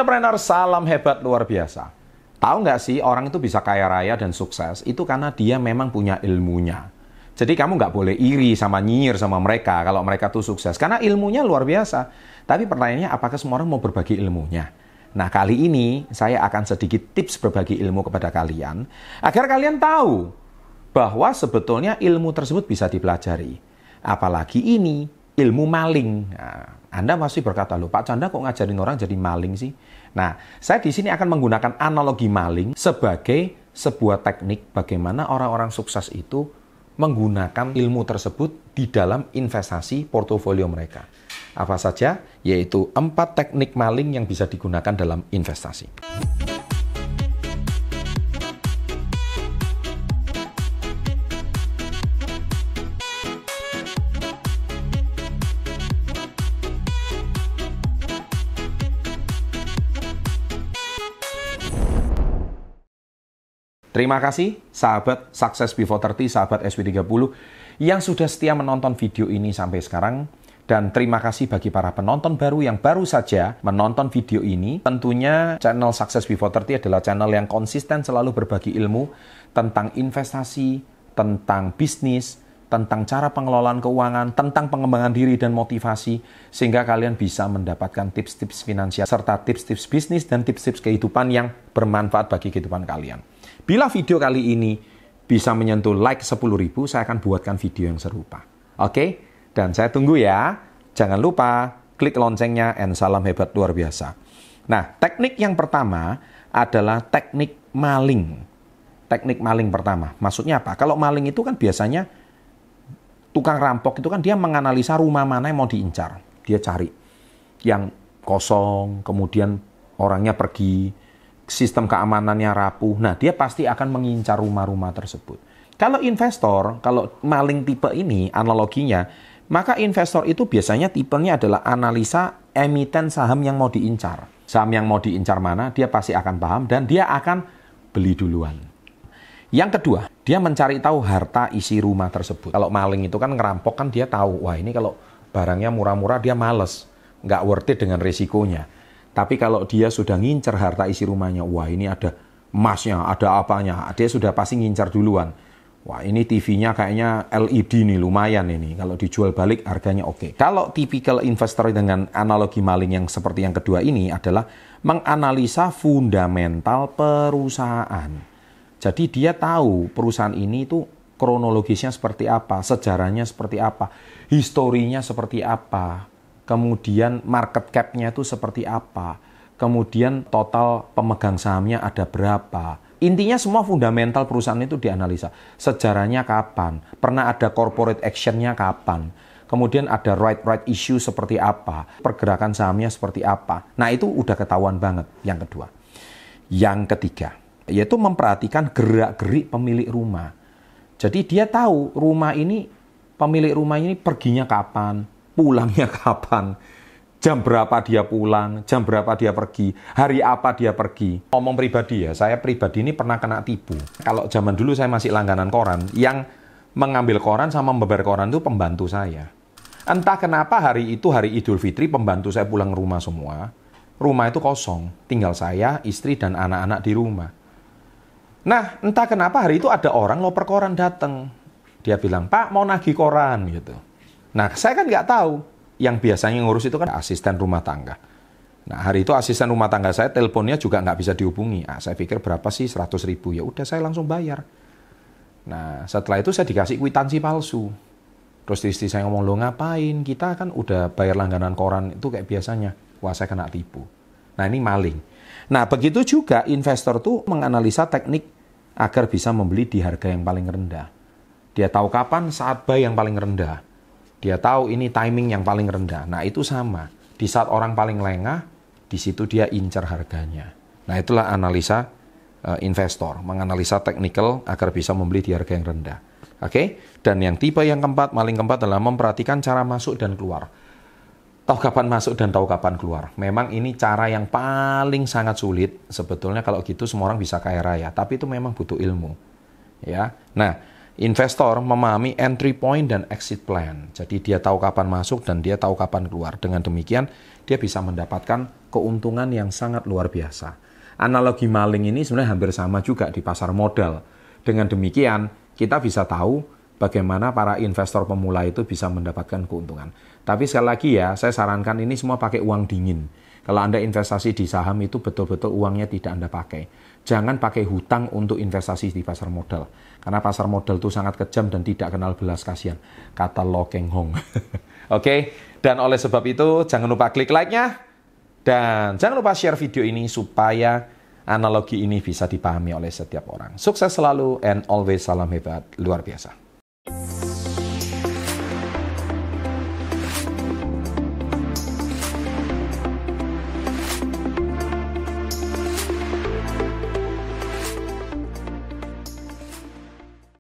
Entrepreneur, salam hebat luar biasa. Tahu nggak sih, orang itu bisa kaya raya dan sukses, itu karena dia memang punya ilmunya. Jadi kamu nggak boleh iri sama nyinyir sama mereka kalau mereka tuh sukses. Karena ilmunya luar biasa. Tapi pertanyaannya, apakah semua orang mau berbagi ilmunya? Nah, kali ini saya akan sedikit tips berbagi ilmu kepada kalian, agar kalian tahu bahwa sebetulnya ilmu tersebut bisa dipelajari. Apalagi ini ilmu maling. Nah, Anda pasti berkata, loh Pak Chandra kok ngajarin orang jadi maling sih? Nah, saya di sini akan menggunakan analogi maling sebagai sebuah teknik bagaimana orang-orang sukses itu menggunakan ilmu tersebut di dalam investasi portofolio mereka. Apa saja? Yaitu 4 teknik maling yang bisa digunakan dalam investasi. Terima kasih sahabat Success Before 30, sahabat SW30 yang sudah setia menonton video ini sampai sekarang. Dan terima kasih bagi para penonton baru yang baru saja menonton video ini. Tentunya channel Success Before 30 adalah channel yang konsisten selalu berbagi ilmu tentang investasi, tentang bisnis, tentang cara pengelolaan keuangan, tentang pengembangan diri dan motivasi, sehingga kalian bisa mendapatkan tips-tips finansial, serta tips-tips bisnis dan tips-tips kehidupan yang bermanfaat bagi kehidupan kalian. Bila video kali ini bisa menyentuh like 10.000, saya akan buatkan video yang serupa. Oke? Dan saya tunggu ya. Jangan lupa klik loncengnya, and salam hebat luar biasa. Nah, teknik yang pertama adalah teknik maling. Teknik maling pertama. Maksudnya apa? Kalau maling itu kan biasanya tukang rampok itu kan dia menganalisa rumah mana yang mau diincar. Dia cari yang kosong, kemudian orangnya pergi, sistem keamanannya rapuh. Nah, dia pasti akan mengincar rumah-rumah tersebut. Kalau investor, kalau maling tipe ini analoginya, maka investor itu biasanya tipenya adalah analisa emiten saham yang mau diincar. Saham yang mau diincar mana, dia pasti akan paham dan dia akan beli duluan. Yang kedua, dia mencari tahu harta isi rumah tersebut. Kalau maling itu kan ngerampok kan dia tahu, wah ini kalau barangnya murah-murah dia males, nggak worth it dengan resikonya. Tapi kalau dia sudah ngincer harta isi rumahnya, wah ini ada emasnya, ada apanya, dia sudah pasti ngincer duluan. Wah ini TV-nya kayaknya LED nih, lumayan ini. Kalau dijual balik harganya oke. Kalau tipikal investor dengan analogi maling yang seperti yang kedua ini adalah menganalisa fundamental perusahaan. Jadi dia tahu perusahaan ini itu kronologisnya seperti apa, sejarahnya seperti apa, historinya seperti apa, kemudian market cap-nya itu seperti apa, kemudian total pemegang sahamnya ada berapa. Intinya semua fundamental perusahaan itu dianalisa. Sejarahnya kapan, pernah ada corporate action-nya kapan, kemudian ada right issue seperti apa, pergerakan sahamnya seperti apa. Nah itu udah ketahuan banget yang kedua. Yang ketiga, yaitu memperhatikan gerak-gerik pemilik rumah. Jadi dia tahu rumah ini, pemilik rumah ini perginya kapan, pulangnya kapan, jam berapa dia pulang, jam berapa dia pergi, hari apa dia pergi. Ngomong pribadi ya, saya pribadi ini pernah kena tipu. Kalau zaman dulu saya masih langganan koran, yang mengambil koran sama membayar koran itu pembantu saya. Entah kenapa hari itu, hari Idul Fitri, pembantu saya pulang ke rumah semua. Rumah itu kosong, tinggal saya, istri, dan anak-anak di rumah. Nah, entah kenapa hari itu ada orang loper koran datang. Dia bilang, Pak mau nagih koran gitu. Nah, saya kan nggak tahu. Yang biasanya ngurus itu kan asisten rumah tangga. Nah, hari itu asisten rumah tangga saya teleponnya juga nggak bisa dihubungi. Saya pikir berapa sih, 100.000. Ya udah saya langsung bayar. Nah, setelah itu saya dikasih kwitansi palsu. Terus istri saya ngomong, lo ngapain? Kita kan udah bayar langganan koran itu kayak biasanya. Wah, saya kena tipu. Nah, ini maling. Nah, begitu juga investor tuh menganalisa teknik agar bisa membeli di harga yang paling rendah. Dia tahu kapan saat buy yang paling rendah. Dia tahu ini timing yang paling rendah. Nah, itu sama. Di saat orang paling lengah, di situ dia incar harganya. Nah, itulah analisa investor. Menganalisa teknikal agar bisa membeli di harga yang rendah. Oke? Dan yang tipe yang keempat, maling keempat adalah memperhatikan cara masuk dan keluar. Tahu kapan masuk dan tahu kapan keluar. Memang ini cara yang paling sangat sulit. Sebetulnya kalau gitu semua orang bisa kaya raya. Tapi itu memang butuh ilmu. Ya. Nah, investor memahami entry point dan exit plan. Jadi dia tahu kapan masuk dan dia tahu kapan keluar. Dengan demikian dia bisa mendapatkan keuntungan yang sangat luar biasa. Analogi maling ini sebenarnya hampir sama juga di pasar modal. Dengan demikian, kita bisa tahu bagaimana para investor pemula itu bisa mendapatkan keuntungan. Tapi sekali lagi ya, saya sarankan ini semua pakai uang dingin. Kalau Anda investasi di saham itu betul-betul uangnya tidak Anda pakai. Jangan pakai hutang untuk investasi di pasar modal. Karena pasar modal itu sangat kejam dan tidak kenal belas kasihan. Kata Lo Keng Hong. Oke, dan oleh sebab itu jangan lupa klik like-nya. Dan jangan lupa share video ini supaya analogi ini bisa dipahami oleh setiap orang. Sukses selalu and always salam hebat luar biasa.